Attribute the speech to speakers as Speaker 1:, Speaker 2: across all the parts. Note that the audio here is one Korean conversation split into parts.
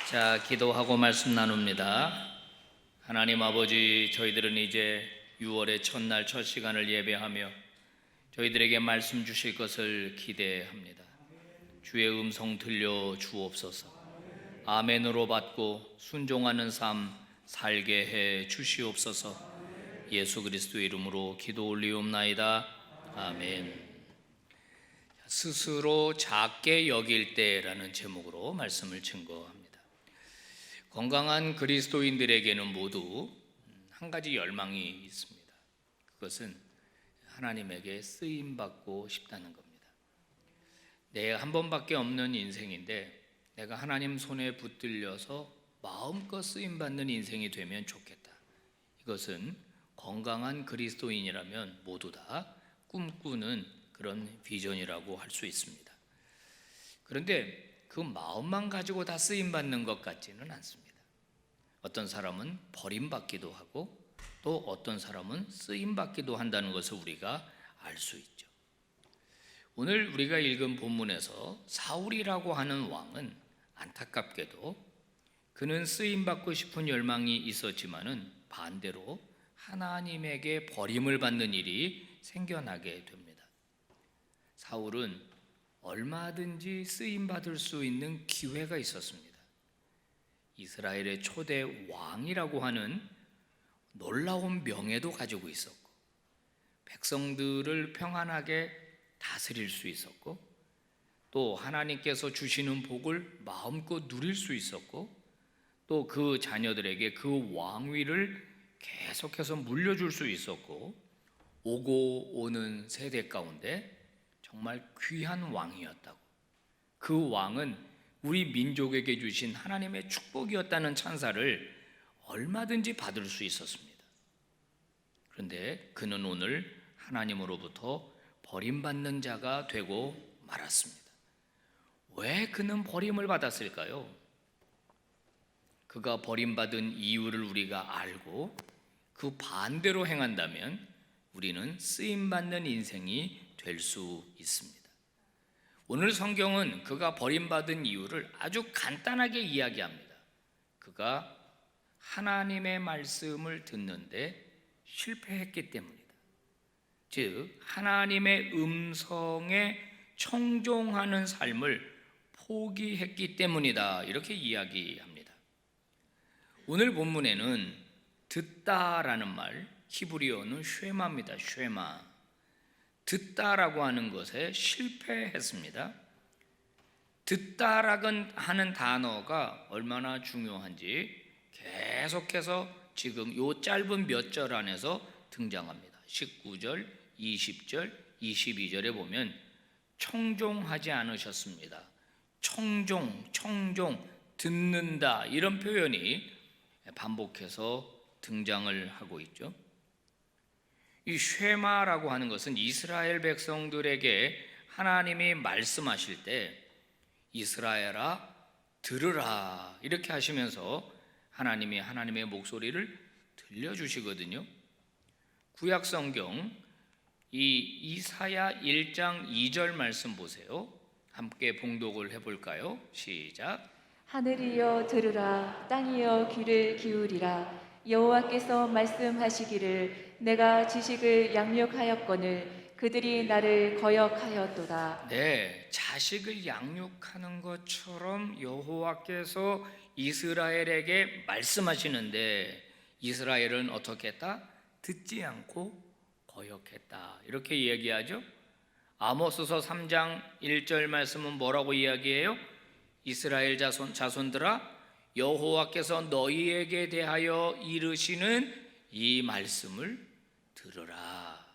Speaker 1: 자, 기도하고 말씀 나눕니다. 하나님 아버지, 저희들은 이제 6월의 첫날 첫 시간을 예배하며 저희들에게 말씀 주실 것을 기대합니다. 주의 음성 들려 주옵소서. 아멘으로 받고 순종하는 삶 살게 해 주시옵소서. 예수 그리스도의 이름으로 기도 올리옵나이다. 아멘. 스스로 작게 여길 때라는 제목으로 말씀을 증거합니다. 건강한 그리스도인들에게는 모두 한 가지 열망이 있습니다. 그것은 하나님에게 쓰임받고 싶다는 겁니다. 내가 한 번밖에 없는 인생인데 내가 하나님 손에 붙들려서 마음껏 쓰임받는 인생이 되면 좋겠다. 이것은 건강한 그리스도인이라면 모두 다 꿈꾸는 그런 비전이라고 할 수 있습니다. 그런데 그 마음만 가지고 다 쓰임받는 것 같지는 않습니다. 어떤 사람은 버림받기도 하고 또 어떤 사람은 쓰임받기도 한다는 것을 우리가 알 수 있죠. 오늘 우리가 읽은 본문에서 사울이라고 하는 왕은 안타깝게도 그는 쓰임받고 싶은 열망이 있었지만은 반대로 하나님에게 버림을 받는 일이 생겨나게 됩니다. 사울은 얼마든지 쓰임받을 수 있는 기회가 있었습니다. 이스라엘의 초대 왕이라고 하는 놀라운 명예도 가지고 있었고 백성들을 평안하게 다스릴 수 있었고 또 하나님께서 주시는 복을 마음껏 누릴 수 있었고 또 그 자녀들에게 그 왕위를 계속해서 물려줄 수 있었고 오고 오는 세대 가운데 정말 귀한 왕이었다고, 그 왕은 우리 민족에게 주신 하나님의 축복이었다는 찬사를 얼마든지 받을 수 있었습니다. 그런데 그는 오늘 하나님으로부터 버림받는 자가 되고 말았습니다. 왜 그는 버림을 받았을까요? 그가 버림받은 이유를 우리가 알고 그 반대로 행한다면 우리는 쓰임받는 인생이 될 수 있습니다. 오늘 성경은 그가 버림받은 이유를 아주 간단하게 이야기합니다. 그가 하나님의 말씀을 듣는데 실패했기 때문이다. 즉 하나님의 음성에 청종하는 삶을 포기했기 때문이다. 이렇게 이야기합니다. 오늘 본문에는 듣다라는 말, 히브리어는 쉐마입니다. 쉐마. 듣다라고 하는 것에 실패했습니다. 듣다라고 하는 단어가 얼마나 중요한지 계속해서 지금 이 짧은 몇 절 안에서 등장합니다. 19절, 20절, 22절에 보면 청종하지 않으셨습니다. 청종, 듣는다 이런 표현이 반복해서 등장을 하고 있죠. 이 쉐마라고 하는 것은 이스라엘 백성들에게 하나님이 말씀하실 때 이스라엘아 들으라 이렇게 하시면서 하나님이 하나님의 목소리를 들려주시거든요. 구약 성경 이 이사야 1장 2절 말씀 보세요. 함께 봉독을 해볼까요? 시작.
Speaker 2: 하늘이여 들으라, 땅이여 귀를 기울이라. 여호와께서 말씀하시기를 내가 지식을 양육하였거늘 그들이 나를 거역하였도다.
Speaker 1: 네, 자식을 양육하는 것처럼 여호와께서 이스라엘에게 말씀하시는데 이스라엘은 어떻게 했다? 듣지 않고 거역했다. 이렇게 이야기하죠. 아모스서 3장 1절 말씀은 뭐라고 이야기해요? 이스라엘 자손들아 여호와께서 너희에게 대하여 이르시는 이 말씀을 들으라.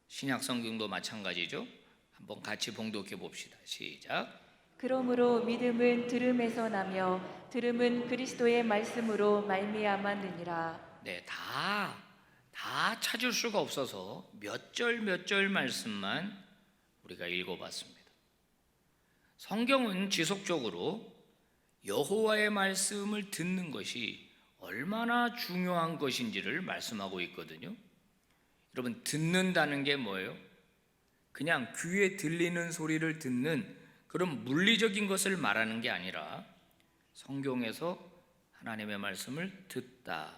Speaker 1: 신약 성경도 마찬가지죠. 한번 같이 봉독해 봅시다. 시작.
Speaker 2: 그러므로 믿음은 들음에서 나며 들음은 그리스도의 말씀으로 말미암았느니라.
Speaker 1: 네, 다 찾을 수가 없어서 몇 절 말씀만 우리가 읽어봤습니다. 성경은 지속적으로 여호와의 말씀을 듣는 것이 얼마나 중요한 것인지를 말씀하고 있거든요. 여러분, 듣는다는 게 뭐예요? 그냥 귀에 들리는 소리를 듣는 그런 물리적인 것을 말하는 게 아니라 성경에서 하나님의 말씀을 듣다,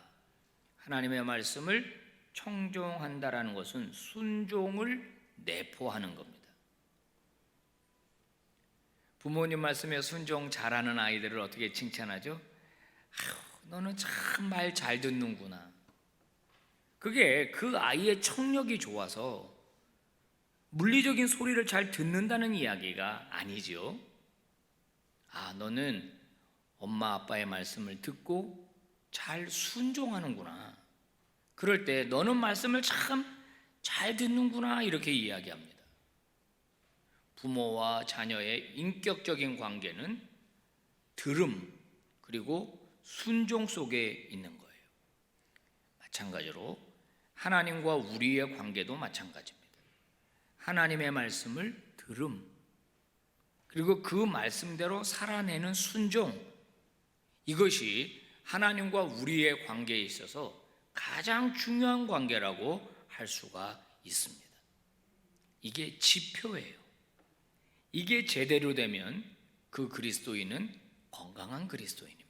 Speaker 1: 하나님의 말씀을 청종한다라는 것은 순종을 내포하는 겁니다. 부모님 말씀에 순종 잘하는 아이들을 어떻게 칭찬하죠? 아휴, 너는 참 말 잘 듣는구나. 그게 그 아이의 청력이 좋아서 물리적인 소리를 잘 듣는다는 이야기가 아니죠. 아, 너는 엄마 아빠의 말씀을 듣고 잘 순종하는구나. 그럴 때 너는 말씀을 참 잘 듣는구나 이렇게 이야기합니다. 부모와 자녀의 인격적인 관계는 들음 그리고 순종 속에 있는 거예요. 마찬가지로 하나님과 우리의 관계도 마찬가지입니다. 하나님의 말씀을 들음 그리고 그 말씀대로 살아내는 순종, 이것이 하나님과 우리의 관계에 있어서 가장 중요한 관계라고 할 수가 있습니다. 이게 지표예요. 이게 제대로 되면 그 그리스도인은 건강한 그리스도인입니다.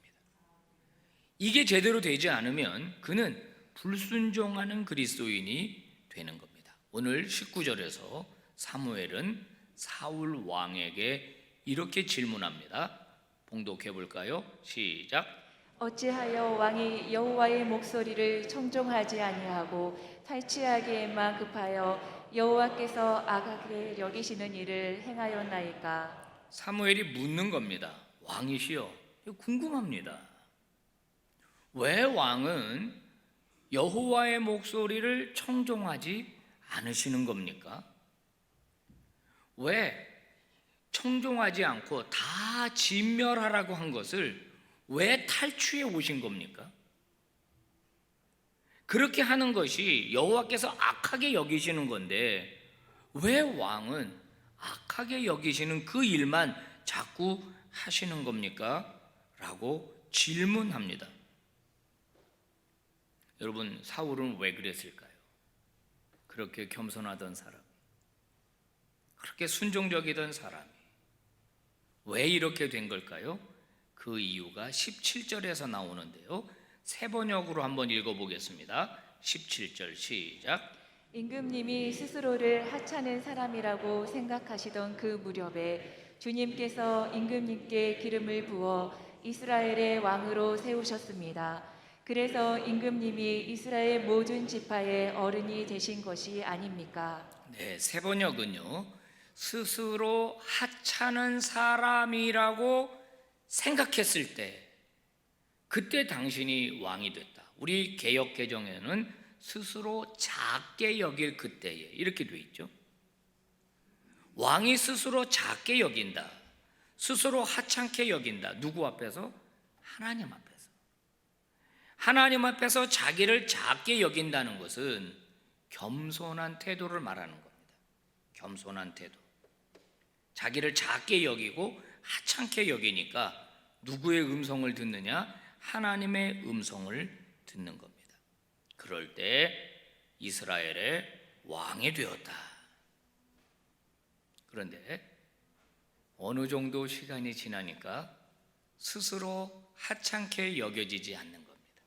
Speaker 1: 이게 제대로 되지 않으면 그는 불순종하는 그리스도인이 되는 겁니다. 오늘 19절에서 사무엘은 사울 왕에게 이렇게 질문합니다. 봉독해 볼까요? 시작.
Speaker 2: 어찌하여 왕이 여호와의 목소리를 청종하지 아니하고 탈취하기에만 급하여 여호와께서 악하게 여기시는 일을 행하였나이까?
Speaker 1: 사무엘이 묻는 겁니다. 왕이시여, 궁금합니다. 왜 왕은 여호와의 목소리를 청종하지 않으시는 겁니까? 왜 청종하지 않고 다 진멸하라고 한 것을 왜 탈취해 오신 겁니까? 그렇게 하는 것이 여호와께서 악하게 여기시는 건데 왜 왕은 악하게 여기시는 그 일만 자꾸 하시는 겁니까? 라고 질문합니다. 여러분, 사울은 왜 그랬을까요? 그렇게 겸손하던 사람, 그렇게 순종적이던 사람이 왜 이렇게 된 걸까요? 그 이유가 17절에서 나오는데요. 세 번역으로 한번 읽어보겠습니다. 17절 시작.
Speaker 2: 임금님이 스스로를 하찮은 사람이라고 생각하시던 그 무렵에 주님께서 임금님께 기름을 부어 이스라엘의 왕으로 세우셨습니다. 그래서 임금님이 이스라엘 모든 지파의 어른이 되신 것이 아닙니까?
Speaker 1: 네, 세 번역은요. 스스로 하찮은 사람이라고 생각했을 때 그때 당신이 왕이 됐다. 우리 개역 개정에는 스스로 작게 여길 그때에 이렇게 돼 있죠. 왕이 스스로 작게 여긴다. 스스로 하찮게 여긴다. 누구 앞에서? 하나님 앞에서. 하나님 앞에서 자기를 작게 여긴다는 것은 겸손한 태도를 말하는 겁니다. 겸손한 태도. 자기를 작게 여기고 하찮게 여기니까 누구의 음성을 듣느냐? 하나님의 음성을 듣는 겁니다. 그럴 때 이스라엘의 왕이 되었다. 그런데 어느 정도 시간이 지나니까 스스로 하찮게 여겨지지 않는 겁니다.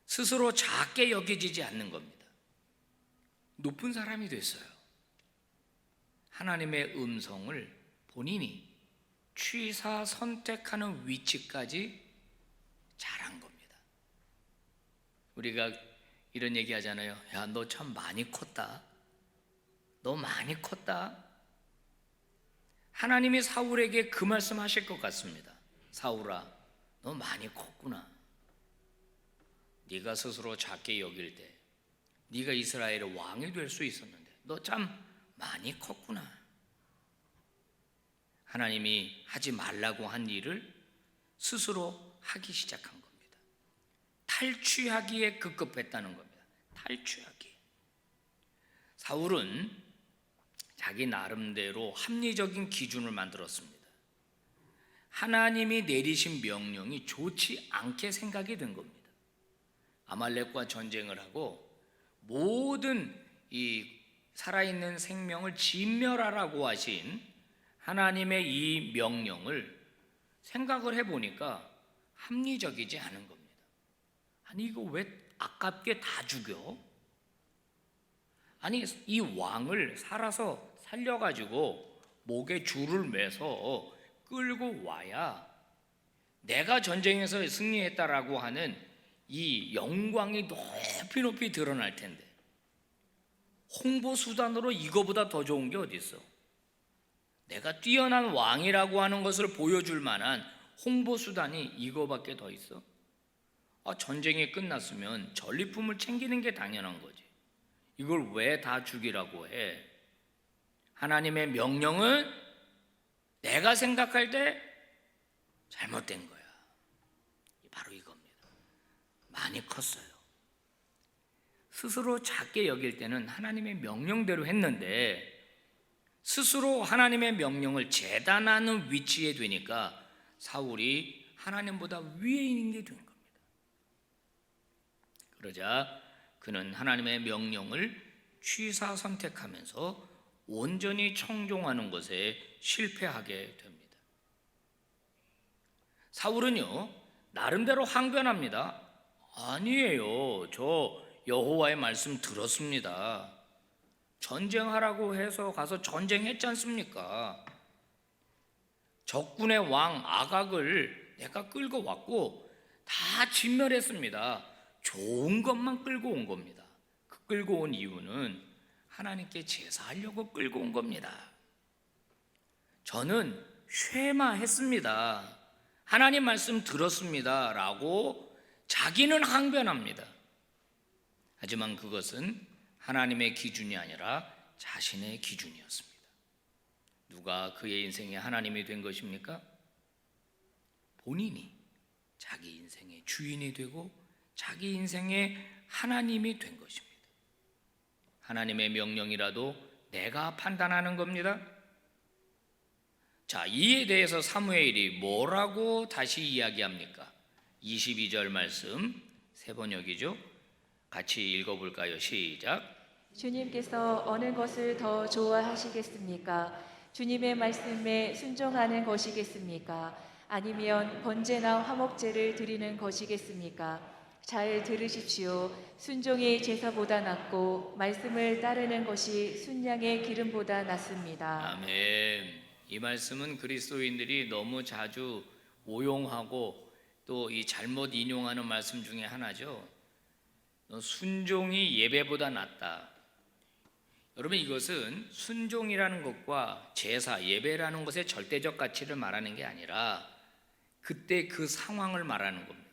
Speaker 1: 스스로 작게 여겨지지 않는 겁니다. 높은 사람이 됐어요. 하나님의 음성을 본인이 취사 선택하는 위치까지 잘한 겁니다. 우리가 이런 얘기 하잖아요. 야, 너 참 많이 컸다. 너 많이 컸다. 하나님이 사울에게 그 말씀 하실 것 같습니다. 사울아, 너 많이 컸구나. 네가 스스로 작게 여길 때 네가 이스라엘의 왕이 될 수 있었는데 너 참 많이 컸구나. 하나님이 하지 말라고 한 일을 스스로 하기 시작한 겁니다. 탈취하기에 급급했다는 겁니다. 탈취하기. 사울은 자기 나름대로 합리적인 기준을 만들었습니다. 하나님이 내리신 명령이 좋지 않게 생각이 된 겁니다. 아말렉과 전쟁을 하고 모든 이 살아있는 생명을 진멸하라고 하신 하나님의 이 명령을 생각을 해보니까 합리적이지 않은 겁니다. 아니 이거 왜 아깝게 다 죽여? 아니 이 왕을 살려가지고 목에 줄을 매서 끌고 와야 내가 전쟁에서 승리했다라고 하는 이 영광이 높이 높이 드러날 텐데 홍보 수단으로 이거보다 더 좋은 게 어디 있어? 내가 뛰어난 왕이라고 하는 것을 보여줄 만한 홍보 수단이 이거밖에 더 있어? 전쟁이 끝났으면 전리품을 챙기는 게 당연한 거지. 이걸 왜 다 죽이라고 해? 하나님의 명령은 내가 생각할 때 잘못된 거야. 바로 이겁니다. 많이 컸어요. 스스로 작게 여길 때는 하나님의 명령대로 했는데 스스로 하나님의 명령을 재단하는 위치에 되니까 사울이 하나님보다 위에 있는 게 된 겁니다. 그러자 그는 하나님의 명령을 취사 선택하면서 온전히 청종하는 것에 실패하게 됩니다. 사울은요 나름대로 항변합니다. 아니에요, 저 여호와의 말씀 들었습니다. 전쟁하라고 해서 가서 전쟁했지 않습니까? 적군의 왕 아각을 내가 끌고 왔고 다 진멸했습니다. 좋은 것만 끌고 온 겁니다. 그 끌고 온 이유는 하나님께 제사하려고 끌고 온 겁니다. 저는 쉐마했습니다. 하나님 말씀 들었습니다 라고 자기는 항변합니다. 하지만 그것은 하나님의 기준이 아니라 자신의 기준이었습니다. 누가 그의 인생의 하나님이 된 것입니까? 본인이 자기 인생의 주인이 되고 자기 인생의 하나님이 된 것입니다. 하나님의 명령이라도 내가 판단하는 겁니다. 자, 이에 대해서 사무엘이 뭐라고 다시 이야기합니까? 22절 말씀 세 번역이죠. 같이 읽어볼까요? 시작.
Speaker 2: 주님께서 어느 것을 더 좋아하시겠습니까? 주님의 말씀에 순종하는 것이겠습니까? 아니면 번제나 화목제를 드리는 것이겠습니까? 잘 들으십시오. 순종이 제사보다 낫고 말씀을 따르는 것이 순양의 기름보다 낫습니다.
Speaker 1: 아멘. 이 말씀은 그리스도인들이 너무 자주 오용하고 또 이 잘못 인용하는 말씀 중에 하나죠. 순종이 예배보다 낫다. 여러분, 이것은 순종이라는 것과 제사, 예배라는 것의 절대적 가치를 말하는 게 아니라 그때 그 상황을 말하는 겁니다.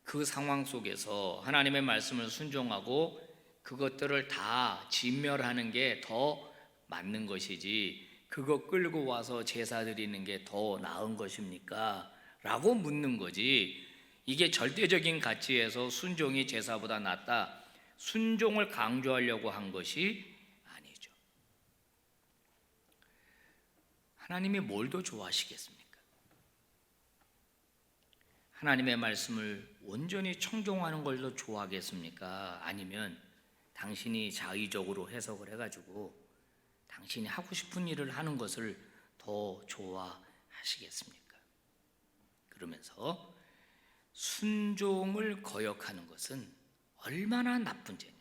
Speaker 1: 그 상황 속에서 하나님의 말씀을 순종하고 그것들을 다 진멸하는 게 더 맞는 것이지 그거 끌고 와서 제사 드리는 게 더 나은 것입니까? 라고 묻는 거지. 이게 절대적인 가치에서 순종이 제사보다 낫다, 순종을 강조하려고 한 것이 아니죠. 하나님이 뭘 더 좋아하시겠습니까? 하나님의 말씀을 온전히 청종하는 걸 더 좋아하겠습니까? 아니면 당신이 자의적으로 해석을 해가지고 당신이 하고 싶은 일을 하는 것을 더 좋아하시겠습니까? 그러면서 순종을 거역하는 것은 얼마나 나쁜 죄냐?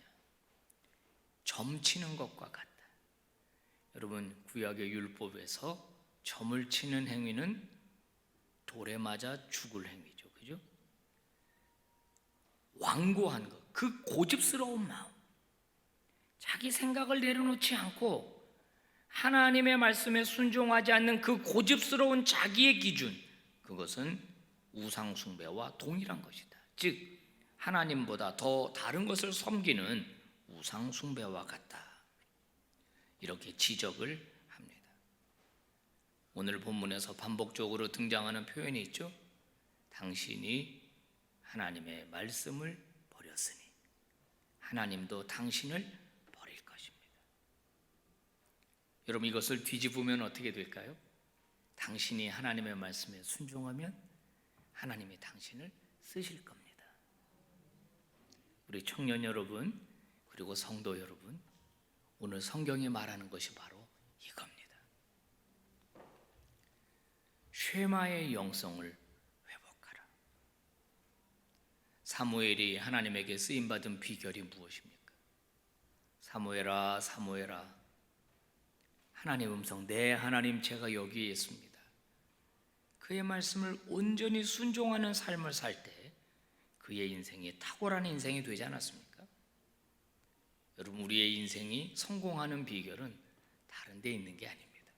Speaker 1: 점치는 것과 같다. 여러분, 구약의 율법에서 점을 치는 행위는 돌에 맞아 죽을 행위죠. 그죠? 완고한 것, 그 고집스러운 마음, 자기 생각을 내려놓지 않고 하나님의 말씀에 순종하지 않는 그 고집스러운 자기의 기준, 그것은 우상 숭배와 동일한 것이다. 즉 하나님보다 더 다른 것을 섬기는 우상 숭배와 같다. 이렇게 지적을 합니다. 오늘 본문에서 반복적으로 등장하는 표현이 있죠. 당신이 하나님의 말씀을 버렸으니 하나님도 당신을 버릴 것입니다. 여러분, 이것을 뒤집으면 어떻게 될까요? 당신이 하나님의 말씀에 순종하면 하나님이 당신을 쓰실 겁니다. 우리 청년 여러분, 그리고 성도 여러분, 오늘 성경이 말하는 것이 바로 이겁니다. 쉐마의 영성을 회복하라. 사무엘이 하나님에게 쓰임받은 비결이 무엇입니까? 사무엘아, 사무엘아, 하나님 음성, 네 하나님 제가 여기 있습니다. 그의 말씀을 온전히 순종하는 삶을 살 때 그의 인생이 탁월한 인생이 되지 않았습니까? 여러분, 우리의 인생이 성공하는 비결은 다른 데 있는 게 아닙니다.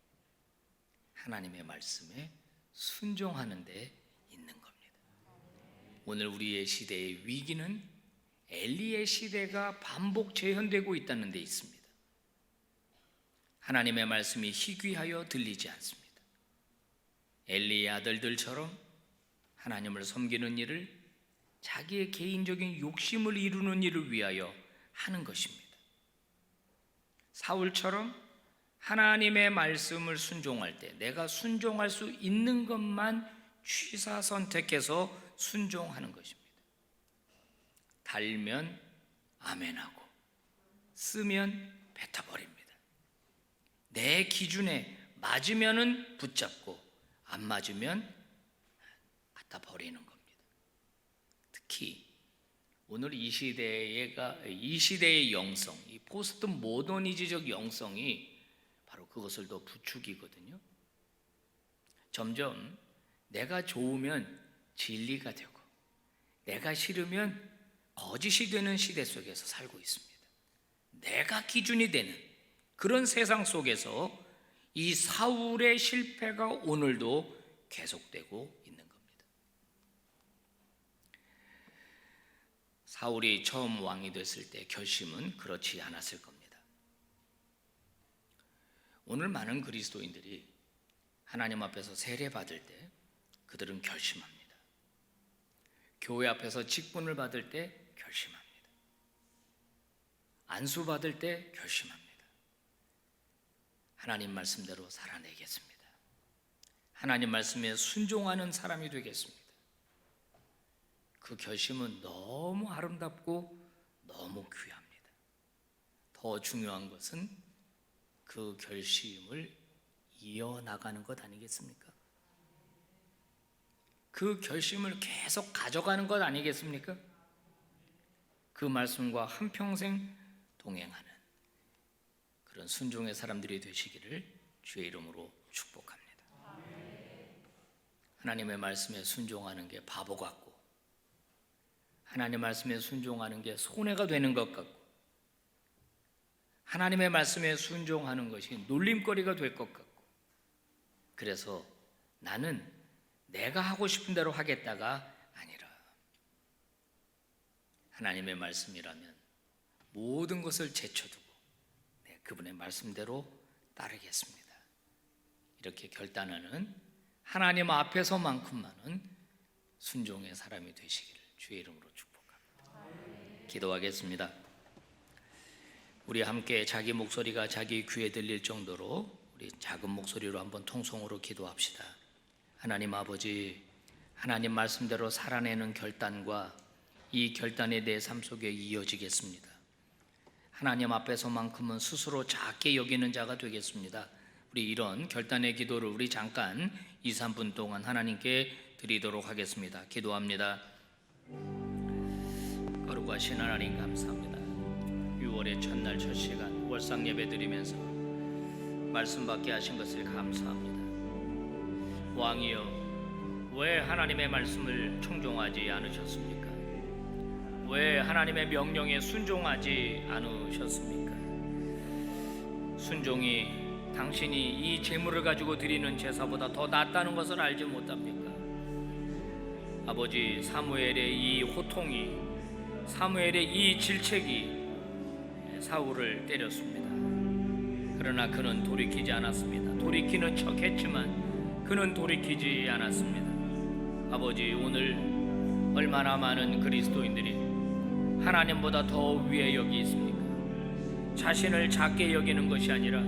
Speaker 1: 하나님의 말씀에 순종하는 데 있는 겁니다. 오늘 우리의 시대의 위기는 엘리의 시대가 반복 재현되고 있다는 데 있습니다. 하나님의 말씀이 희귀하여 들리지 않습니다. 엘리의 아들들처럼 하나님을 섬기는 일을 자기의 개인적인 욕심을 이루는 일을 위하여 하는 것입니다. 사울처럼 하나님의 말씀을 순종할 때 내가 순종할 수 있는 것만 취사 선택해서 순종하는 것입니다. 달면 아멘하고 쓰면 뱉어버립니다. 내 기준에 맞으면은 붙잡고 안 맞으면 갖다 버리는 겁니다. 특히 오늘 이 시대의 영성, 이 포스트 모더니즘적 영성이 바로 그것을 더 부추기거든요. 점점 내가 좋으면 진리가 되고 내가 싫으면 거짓이 되는 시대 속에서 살고 있습니다. 내가 기준이 되는 그런 세상 속에서 이 사울의 실패가 오늘도 계속되고 있는 겁니다. 사울이 처음 왕이 됐을 때 결심은 그렇지 않았을 겁니다. 오늘 많은 그리스도인들이 하나님 앞에서 세례받을 때 그들은 결심합니다. 교회 앞에서 직분을 받을 때 결심합니다. 안수 받을 때 결심합니다. 하나님 말씀대로 살아내겠습니다. 하나님 말씀에 순종하는 사람이 되겠습니다. 그 결심은 너무 아름답고 너무 귀합니다. 더 중요한 것은 그 결심을 이어나가는 것 아니겠습니까? 그 결심을 계속 가져가는 것 아니겠습니까? 그 말씀과 한평생 동행하는 그런 순종의 사람들이 되시기를 주의 이름으로 축복합니다. 하나님의 말씀에 순종하는 게 바보 같고 하나님의 말씀에 순종하는 게 손해가 되는 것 같고 하나님의 말씀에 순종하는 것이 놀림거리가 될 것 같고 그래서 나는 내가 하고 싶은 대로 하겠다가 아니라 하나님의 말씀이라면 모든 것을 제쳐두고 그분의 말씀대로 따르겠습니다. 이렇게 결단하는 하나님 앞에서만큼만은 순종의 사람이 되시기를 주의 이름으로 축복합니다. 기도하겠습니다. 우리 함께 자기 목소리가 자기 귀에 들릴 정도로 우리 작은 목소리로 한번 통성으로 기도합시다. 하나님 아버지, 하나님 말씀대로 살아내는 결단과 이 결단이 내 삶 속에 이어지겠습니다. 하나님 앞에서만큼은 스스로 작게 여기는 자가 되겠습니다. 우리 이런 결단의 기도를 우리 잠깐 2, 3분 동안 하나님께 드리도록 하겠습니다. 기도합니다. 거룩하신 하나님 감사합니다. 6월의 첫날 첫 시간 월상 예배 드리면서 말씀 받게 하신 것을 감사합니다. 왕이여, 왜 하나님의 말씀을 청종하지 않으셨습니까? 왜 하나님의 명령에 순종하지 않으셨습니까? 순종이 당신이 이 제물을 가지고 드리는 제사보다 더 낫다는 것을 알지 못합니까? 아버지, 사무엘의 이 호통이, 사무엘의 이 질책이 사울을 때렸습니다. 그러나 그는 돌이키지 않았습니다. 돌이키는 척 했지만 그는 돌이키지 않았습니다. 아버지, 오늘 얼마나 많은 그리스도인들이 하나님보다 더 위에 여기 있습니까? 자신을 작게 여기는 것이 아니라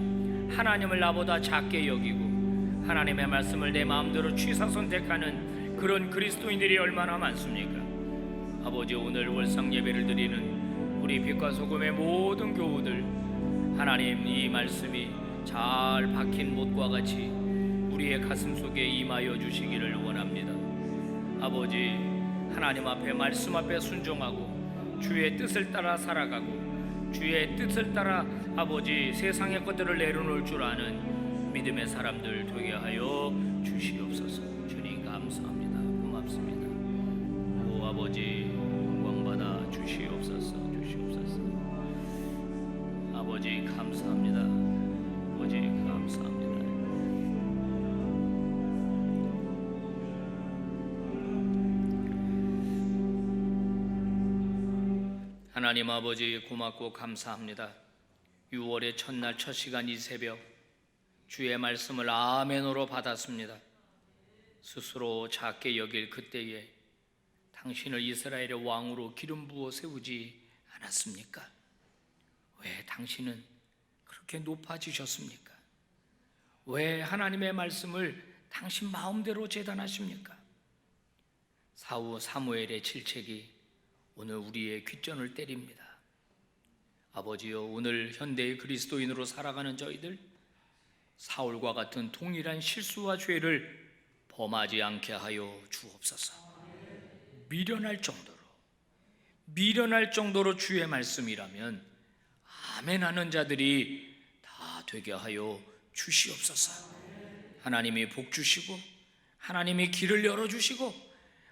Speaker 1: 하나님을 나보다 작게 여기고 하나님의 말씀을 내 마음대로 취사 선택하는 그런 그리스도인들이 얼마나 많습니까? 아버지, 오늘 월상 예배를 드리는 우리 빛과 소금의 모든 교우들, 하나님 이 말씀이 잘 박힌 못과 같이 우리의 여러분의 가슴 속에 임하여 주시기를 원합니다. 아버지, 하나님 앞에 말씀 앞에 순종하고 주의 뜻을 따라 살아가고 주의 뜻을 따라 아버지 세상의 것들을 내려놓을 줄 아는 믿음의 사람들 되게 하여 주시옵소서. 주님 감사합니다. 고맙습니다. 오 아버지 영광받아 주시옵소서. 주시옵소서. 아버지 감사합니다. 아버지 감사합니다. 하나님 아버지 고맙고 감사합니다. 6월의 첫날 첫 시간 이 새벽 주의 말씀을 아멘으로 받았습니다. 스스로 작게 여길 그때에 당신을 이스라엘의 왕으로 기름 부어 세우지 않았습니까? 왜 당신은 그렇게 높아지셨습니까? 왜 하나님의 말씀을 당신 마음대로 재단하십니까? 사후 사무엘의 질책이 오늘 우리의 귓전을 때립니다. 아버지여, 오늘 현대의 그리스도인으로 살아가는 저희들 사울과 같은 동일한 실수와 죄를 범하지 않게 하여 주옵소서. 미련할 정도로 주의 말씀이라면 아멘하는 자들이 다 되게 하여 주시옵소서. 하나님이 복 주시고 하나님이 길을 열어주시고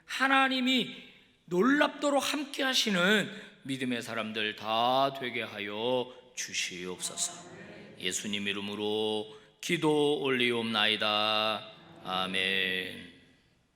Speaker 1: 하나님이 놀랍도록 함께 하시는 믿음의 사람들 다 되게 하여 주시옵소서. 예수님 이름으로 기도 올리옵나이다. 아멘.